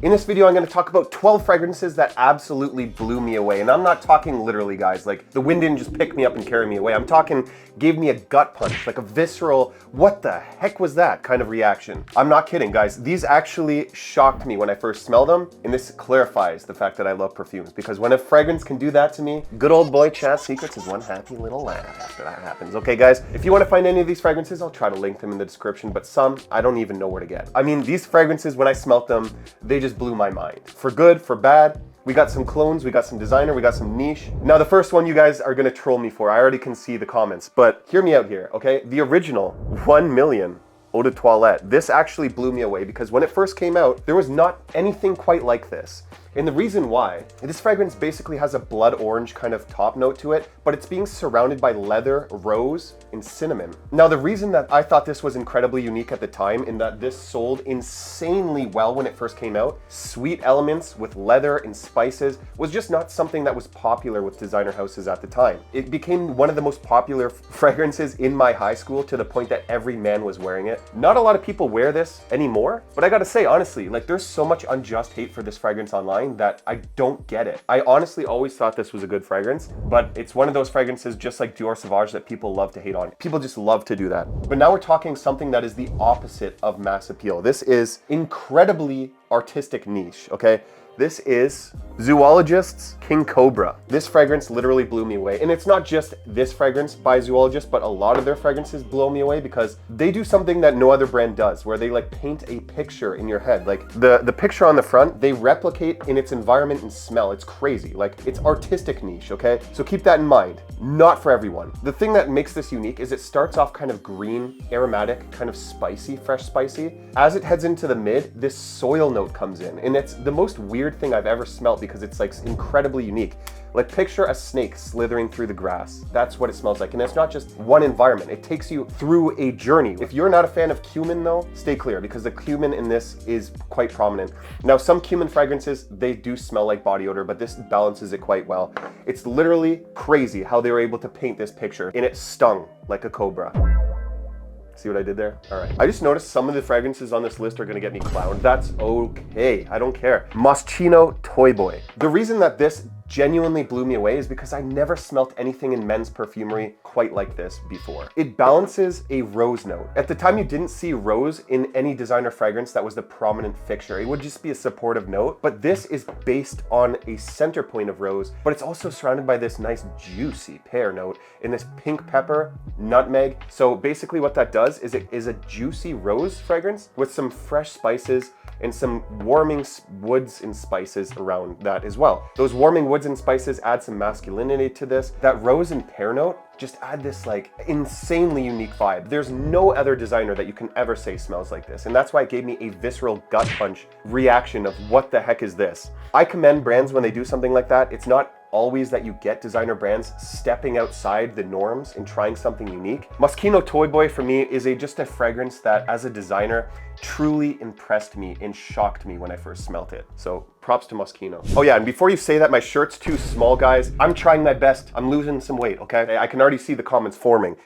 In this video, I'm going to talk about 12 fragrances that absolutely blew me away. And I'm not talking literally, guys. Like, the wind didn't just pick me up and carry me away. I'm talking gave me a gut punch, like a visceral, what the heck was that kind of reaction. I'm not kidding, guys. These actually shocked me when I first smelled them. And this clarifies the fact that I love perfumes. Because when a fragrance can do that to me, good old boy Chad Secrets is one happy little laugh after that happens. Okay, guys, if you want to find any of these fragrances, I'll try to link them in the description. But some, I don't even know where to get. I mean, these fragrances, when I smelt them, they just blew my mind. For good, for bad. We got some clones, we got some designer, we got some niche. Now the first one you guys are gonna troll me for. I already can see the comments, but hear me out here, okay? The original 1 million Eau de Toilette. This actually blew me away because when it first came out, there was not anything quite like this. And the reason why, this fragrance basically has a blood orange kind of top note to it, but it's being surrounded by leather, rose, and cinnamon. Now, the reason that I thought this was incredibly unique at the time in that this sold insanely well when it first came out, sweet elements with leather and spices, was just not something that was popular with designer houses at the time. It became one of the most popular fragrances in my high school to the point that every man was wearing it. Not a lot of people wear this anymore, but I gotta say, honestly, like there's so much unjust hate for this fragrance online that I don't get it. I honestly always thought this was a good fragrance, but it's one of those fragrances just like Dior Sauvage that people love to hate on. People just love to do that. But now we're talking something that is the opposite of mass appeal. This is incredibly artistic niche, okay? This is Zoologist's King Cobra. This fragrance literally blew me away. And it's not just this fragrance by Zoologist, but a lot of their fragrances blow me away because they do something that no other brand does, where they like paint a picture in your head. Like the picture on the front, they replicate in its environment and smell. It's crazy. Like it's artistic niche, okay? So keep that in mind. Not for everyone. The thing that makes this unique is it starts off kind of green, aromatic, kind of spicy, fresh spicy. As it heads into the mid, this soil note comes in. And it's the most weird thing I've ever smelled because it's like incredibly unique. Like picture a snake slithering through the grass. That's what it smells like. And it's not just one environment. It takes you through a journey. If you're not a fan of cumin though, stay clear because the cumin in this is quite prominent. Now some cumin fragrances, they do smell like body odor, but this balances it quite well. It's literally crazy how they were able to paint this picture and it stung like a cobra. See what I did there? All right. I just noticed some of the fragrances on this list are gonna get me clowned. That's okay, I don't care. Moschino Toy Boy. The reason that this genuinely blew me away is because I never smelt anything in men's perfumery quite like this before. It balances a rose note. At the time, you didn't see rose in any designer fragrance that was the prominent fixture. It would just be a supportive note, but this is based on a center point of rose, but it's also surrounded by this nice juicy pear note in this pink pepper, nutmeg. So basically what that does is it is a juicy rose fragrance with some fresh spices and some warming woods and spices around that as well. Those warming woods and spices add some masculinity to this. That rose and pear note just add this like insanely unique vibe. There's no other designer that you can ever say smells like this. And that's why it gave me a visceral gut punch reaction of what the heck is this? I commend brands when they do something like that. It's not always that you get designer brands stepping outside the norms and trying something unique. Moschino Toy Boy for me is just a fragrance that as a designer truly impressed me and shocked me when I first smelt it. So props to Moschino. Oh yeah, and before you say that my shirt's too small, guys, I'm trying my best. I'm losing some weight, okay? I can already see the comments forming.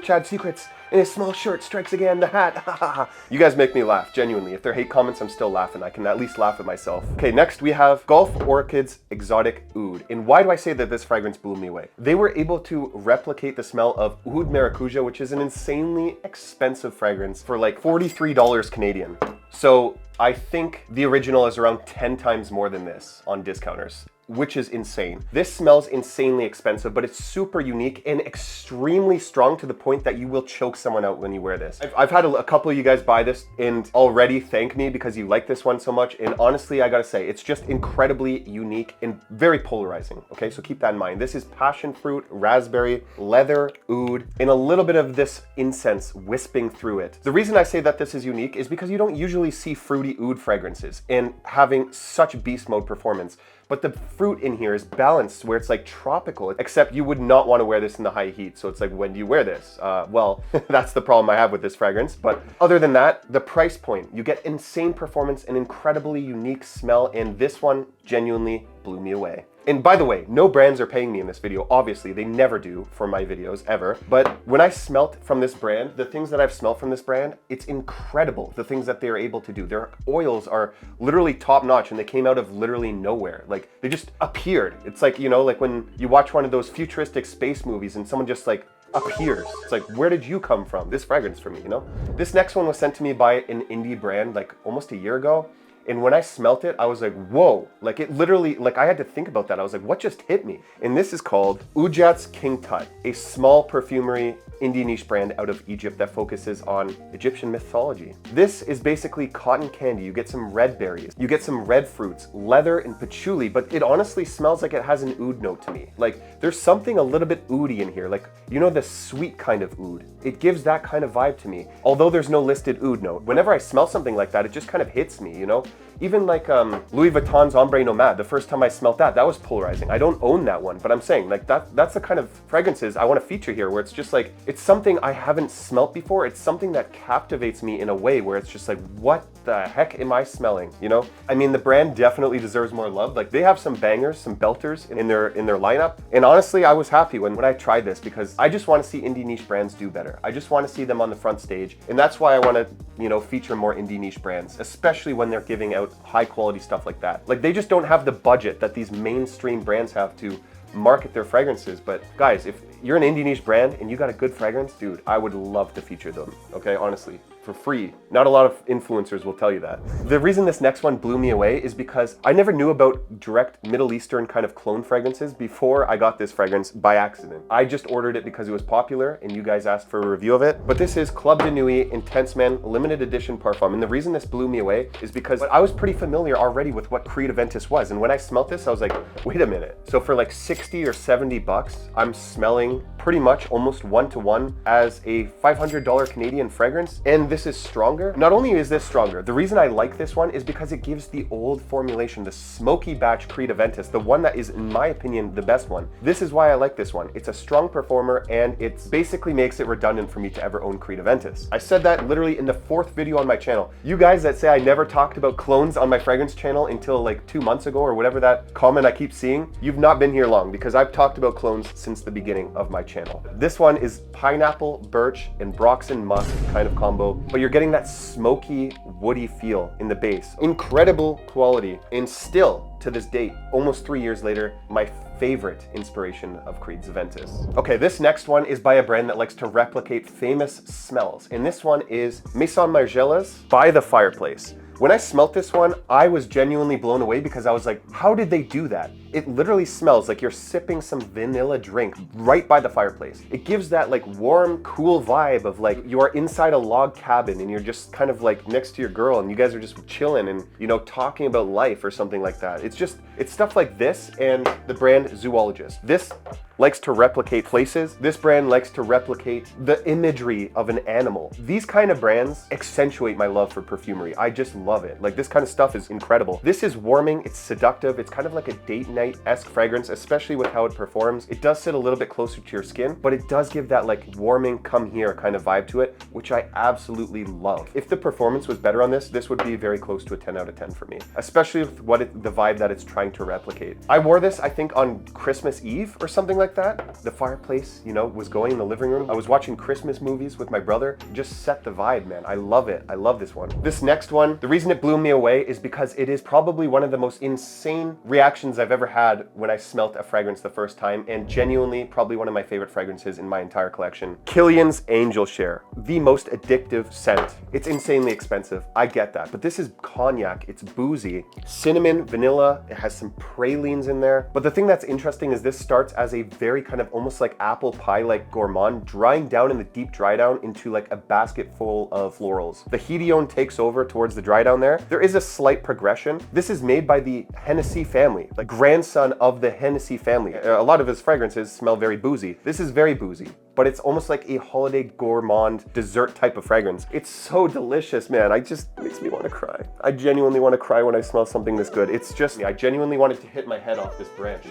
Chad Secrets in his small shirt strikes again, the hat. You guys make me laugh, genuinely. If they're hate comments, I'm still laughing. I can at least laugh at myself. Okay, next we have Gulf Orchid's Exotic Oud. And why do I say that this fragrance blew me away? They were able to replicate the smell of Oud Maracuja, which is an insanely expensive fragrance for like $43 Canadian. So I think the original is around 10 times more than this on discounters, which is insane. This smells insanely expensive, but it's super unique and extremely strong to the point that you will choke someone out when you wear this. I've had a couple of you guys buy this and already thank me because you like this one so much. And honestly, I gotta say, it's just incredibly unique and very polarizing. Okay, so keep that in mind. This is passion fruit, raspberry, leather, oud, and a little bit of this incense wisping through it. The reason I say that this is unique is because you don't usually see fruity oud fragrances and having such beast mode performance. But the fruit in here is balanced where it's like tropical, except you would not want to wear this in the high heat. So it's like, when do you wear this? Well, that's the problem I have with this fragrance. But other than that, the price point, you get insane performance and incredibly unique smell. And this one genuinely blew me away. And by the way, no brands are paying me in this video. Obviously, they never do for my videos, ever. But when I smelt from this brand, the things that I've smelt from this brand, it's incredible, the things that they're able to do. Their oils are literally top notch, and they came out of literally nowhere. Like, they just appeared. It's like, you know, like when you watch one of those futuristic space movies and someone just like appears. It's like, where did you come from? This fragrance for me, you know? This next one was sent to me by an indie brand like almost a year ago. And when I smelt it, I was like, whoa, like it literally, like I had to think about that. I was like, what just hit me? And this is called Udjat King Tut, a small perfumery indie niche brand out of Egypt that focuses on Egyptian mythology. This is basically cotton candy. You get some red berries, you get some red fruits, leather and patchouli, but it honestly smells like it has an oud note to me. Like there's something a little bit oudy in here, like, you know, the sweet kind of oud. It gives that kind of vibe to me. Although there's no listed oud note, whenever I smell something like that, it just kind of hits me, you know? Even like Louis Vuitton's Ombre Nomade, the first time I smelled that, that was polarizing. I don't own that one, but I'm saying like that's the kind of fragrances I want to feature here, where it's just like, it's something I haven't smelt before. It's something that captivates me in a way where it's just like, what the heck am I smelling, you know? I mean, the brand definitely deserves more love. Like they have some bangers, some belters in their lineup. And honestly, I was happy when I tried this, because I just want to see indie niche brands do better. I just want to see them on the front stage. And that's why I want to, you know, feature more indie niche brands, especially when they're giving out high quality stuff like that. Like they just don't have the budget that these mainstream brands have to market their fragrances. But guys, if you're an indie niche brand and you got a good fragrance, dude, I would love to feature them, okay? Honestly, for free. Not a lot of influencers will tell you that. The reason this next one blew me away is because I never knew about direct Middle Eastern kind of clone fragrances before I got this fragrance by accident. I just ordered it because it was popular and you guys asked for a review of it. But this is Club de Nuit Intense Man Limited Edition Parfum. And the reason this blew me away is because I was pretty familiar already with what Creed Aventus was. And when I smelt this, I was like, wait a minute. So for like 60 or 70 bucks, I'm smelling pretty much almost one-to-one as a $500 Canadian fragrance. And this is stronger. Not only is this stronger, the reason I like this one is because it gives the old formulation, the smoky batch Creed Aventus, the one that is, in my opinion, the best one. This is why I like this one. It's a strong performer, and it basically makes it redundant for me to ever own Creed Aventus. I said that literally in the 4th video on my channel. You guys that say I never talked about clones on my fragrance channel until like 2 months ago or whatever that comment I keep seeing, you've not been here long, because I've talked about clones since the beginning of my channel. This one is pineapple, birch, and Broxton musk kind of combo, but you're getting that smoky, woody feel in the base. Incredible quality, and still, to this date, almost 3 years later, my favorite inspiration of Creed's Aventus. Okay, this next one is by a brand that likes to replicate famous smells, and this one is Maison Margiela's by the Fireplace. When I smelt this one, I was genuinely blown away, because I was like, how did they do that? It literally smells like you're sipping some vanilla drink right by the fireplace. It gives that like warm, cool vibe of like you're inside a log cabin and you're just kind of like next to your girl and you guys are just chilling and, you know, talking about life or something like that. It's stuff like this and the brand Zoologist. This likes to replicate places. This brand likes to replicate the imagery of an animal. These kind of brands accentuate my love for perfumery. I just love it. Like this kind of stuff is incredible. This is warming, it's seductive, it's kind of like a date night-esque fragrance, especially with how it performs. It does sit a little bit closer to your skin, but it does give that like warming, come here kind of vibe to it, which I absolutely love. If the performance was better on this, this would be very close to a 10 out of 10 for me, especially with the vibe that it's trying to replicate. I wore this, I think, on Christmas Eve or something like that. The fireplace, you know, was going in the living room. I was watching Christmas movies with my brother. Just set the vibe, man. I love it. I love this one. This next one, the reason it blew me away is because it is probably one of the most insane reactions I've ever had when I smelt a fragrance the first time, and genuinely probably one of my favorite fragrances in my entire collection. Killian's Angel Share, the most addictive scent. It's insanely expensive, I get that, but this is cognac, it's boozy, cinnamon, vanilla, it has some pralines in there. But the thing that's interesting is this starts as a very kind of almost like apple pie like gourmand, drying down in the deep dry down into like a basket full of florals. The Hedione takes over towards the dry down there. There is a slight progression. This is made by the Hennessy family, like grandson of the Hennessy family. A lot of his fragrances smell very boozy. This is very boozy, but it's almost like a holiday gourmand dessert type of fragrance. It's so delicious, man. It makes me want to cry. I genuinely want to cry when I smell something this good. It's just, I genuinely wanted to hit my head off this branch.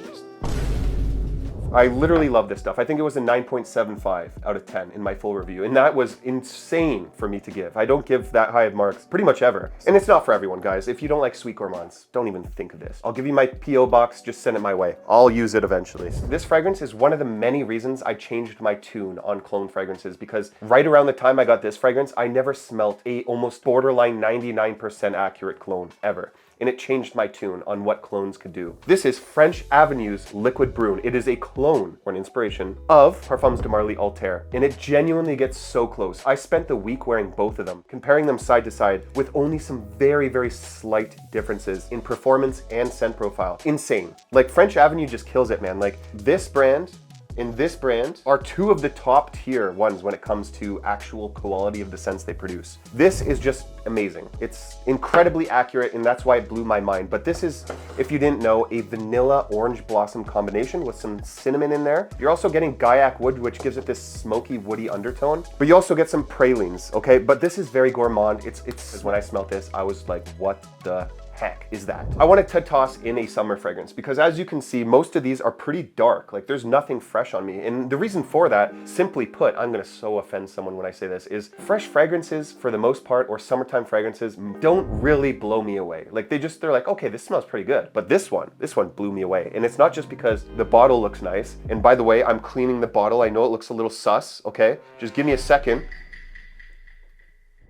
I literally love this stuff. I think it was a 9.75 out of 10 in my full review, and that was insane for me to give. I don't give that high of marks pretty much ever. And it's not for everyone, guys. If you don't like sweet gourmands, don't even think of this. I'll give you my P.O. box, just send it my way. I'll use it eventually. This fragrance is one of the many reasons I changed my tune on cologne fragrances, because right around the time I got this fragrance, I never smelt a almost borderline 99% accurate cologne ever. And it changed my tune on what clones could do. This is French Avenue's Liquid Brun. It is a clone, or an inspiration, of Parfums de Marly Altair, and it genuinely gets so close. I spent the week wearing both of them, comparing them side to side with only some very, very slight differences in performance and scent profile. Insane. Like, French Avenue just kills it, man. Like, this brand and this brand are two of the top tier ones when it comes to actual quality of the scents they produce. This is just amazing. It's incredibly accurate, and that's why it blew my mind. But this is, if you didn't know, a vanilla orange blossom combination with some cinnamon in there. You're also getting Gaiac wood, which gives it this smoky, woody undertone, but you also get some pralines, okay? But this is very gourmand. It's when I smelled this, I was like, what the heck is that? I wanted to toss in a summer fragrance because, as you can see, most of these are pretty dark. Like, there's nothing fresh on me. And the reason for that, simply put, I'm gonna so offend someone when I say this, is fresh fragrances, for the most part, or summertime fragrances, don't really blow me away. Like, they're like, okay, this smells pretty good. But this one blew me away. And it's not just because the bottle looks nice. And by the way, I'm cleaning the bottle. I know it looks a little sus, okay? Just give me a second.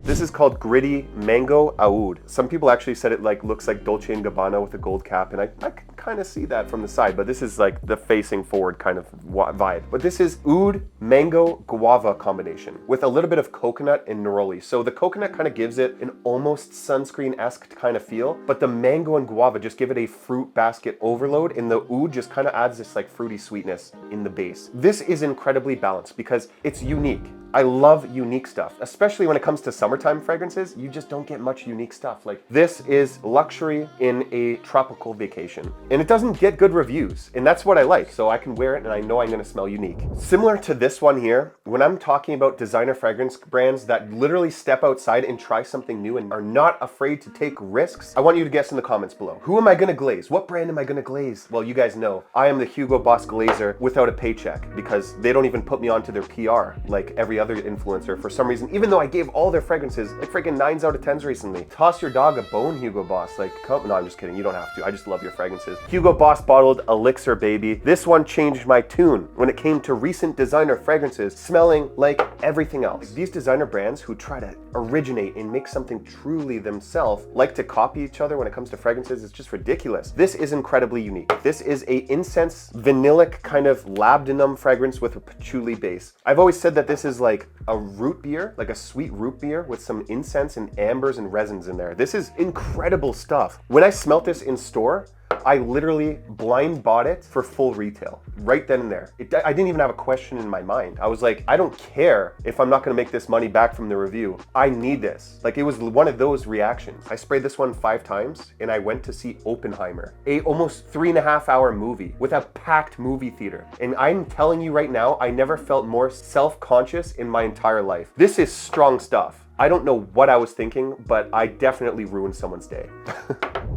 This is called Gritti Mango Aoud. Some people actually said it like looks like Dolce & Gabbana with a gold cap, and I can kind of see that from the side, but this is like the facing forward kind of vibe. But this is Oud Mango Guava combination with a little bit of coconut and neroli. So the coconut kind of gives it an almost sunscreen-esque kind of feel, but the mango and guava just give it a fruit basket overload, and the Oud just kind of adds this like fruity sweetness in the base. This is incredibly balanced because it's unique. I love unique stuff, especially when it comes to summertime fragrances. You just don't get much unique stuff. Like, this is luxury in a tropical vacation, and it doesn't get good reviews, and that's what I like. So I can wear it and I know I'm gonna smell unique. Similar to this one here, when I'm talking about designer fragrance brands that literally step outside and try something new and are not afraid to take risks, I want you to guess in the comments below. Who am I gonna glaze? What brand am I gonna glaze? Well, you guys know, I am the Hugo Boss glazer without a paycheck, because they don't even put me onto their PR like every other influencer for some reason, even though I gave all their fragrances like freaking 9s out of 10s recently. Toss your dog a bone, Hugo Boss. Like, come, no, I'm just kidding. You don't have to. I just love your fragrances. Hugo Boss bottled Elixir, baby. This one changed my tune when it came to recent designer fragrances smelling like everything else. These designer brands who try to originate and make something truly themselves like to copy each other when it comes to fragrances. It's just ridiculous. This is incredibly unique. This is a incense vanillic kind of labdanum fragrance with a patchouli base. I've always said that this is like a root beer, like a sweet root beer with some incense and ambers and resins in there. This is incredible stuff. When I smelt this in store, I literally blind bought it for full retail right then and there. I didn't even have a question in my mind. I was like, I don't care if I'm not gonna make this money back from the review. I need this. Like, it was one of those reactions. I sprayed this one 5 times and I went to see Oppenheimer, a almost 3.5-hour movie with a packed movie theater. And I'm telling you right now, I never felt more self-conscious in my entire life. This is strong stuff. I don't know what I was thinking, but I definitely ruined someone's day.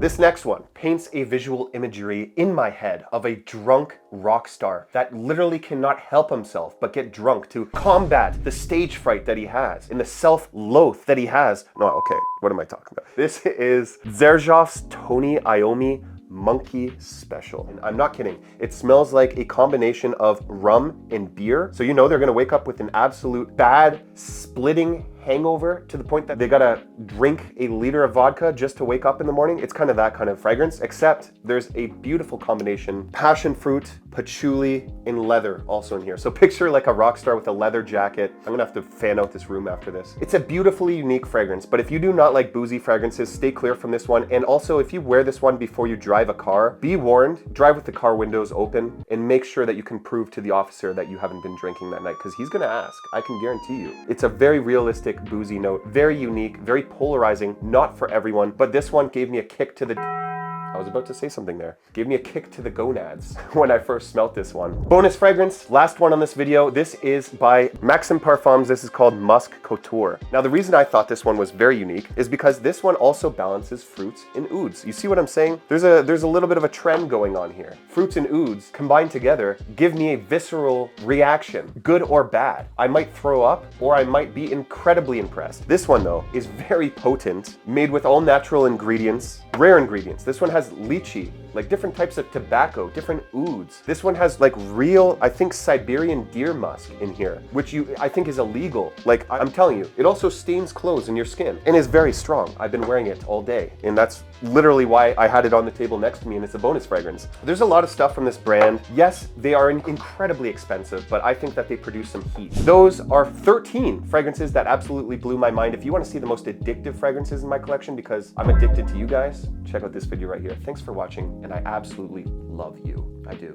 This next one paints a visual imagery in my head of a drunk rock star that literally cannot help himself but get drunk to combat the stage fright that he has and the self-loathe that he has. No, okay, what am I talking about? This is Xerjoff's Toni Iomi Monkey Special. And I'm not kidding. It smells like a combination of rum and beer. So you know they're gonna wake up with an absolute bad splitting hangover to the point that they gotta drink a liter of vodka just to wake up in the morning. It's kind of that kind of fragrance, except there's a beautiful combination. Passion fruit, patchouli, and leather also in here. So picture like a rock star with a leather jacket. I'm gonna have to fan out this room after this. It's a beautifully unique fragrance, but if you do not like boozy fragrances, stay clear from this one. And also, if you wear this one before you drive a car, be warned, drive with the car windows open and make sure that you can prove to the officer that you haven't been drinking that night, because he's gonna ask. I can guarantee you. It's a very realistic boozy note, very unique, very polarizing, not for everyone, but this one gave me a kick to the I was about to say something there. Gave me a kick to the gonads when I first smelt this one. Bonus fragrance, last one on this video. This is by Maxim Parfums. This is called Musk Couture. Now, the reason I thought this one was very unique is because this one also balances fruits and ouds. You see what I'm saying? There's a little bit of a trend going on here. Fruits and ouds combined together give me a visceral reaction, good or bad. I might throw up or I might be incredibly impressed. This one though is very potent, made with all natural ingredients, rare ingredients. This one has lychee, like different types of tobacco, different ouds. This one has like real, I think, Siberian deer musk in here, which I think is illegal. Like, I'm telling you, it also stains clothes and your skin and is very strong. I've been wearing it all day, and that's literally why I had it on the table next to me, and it's a bonus fragrance. There's a lot of stuff from this brand. Yes, they are incredibly expensive, but I think that they produce some heat. Those are 13 fragrances that absolutely blew my mind. If you want to see the most addictive fragrances in my collection, because I'm addicted to you guys, check out this video right here. Thanks for watching, and I absolutely love you. I do.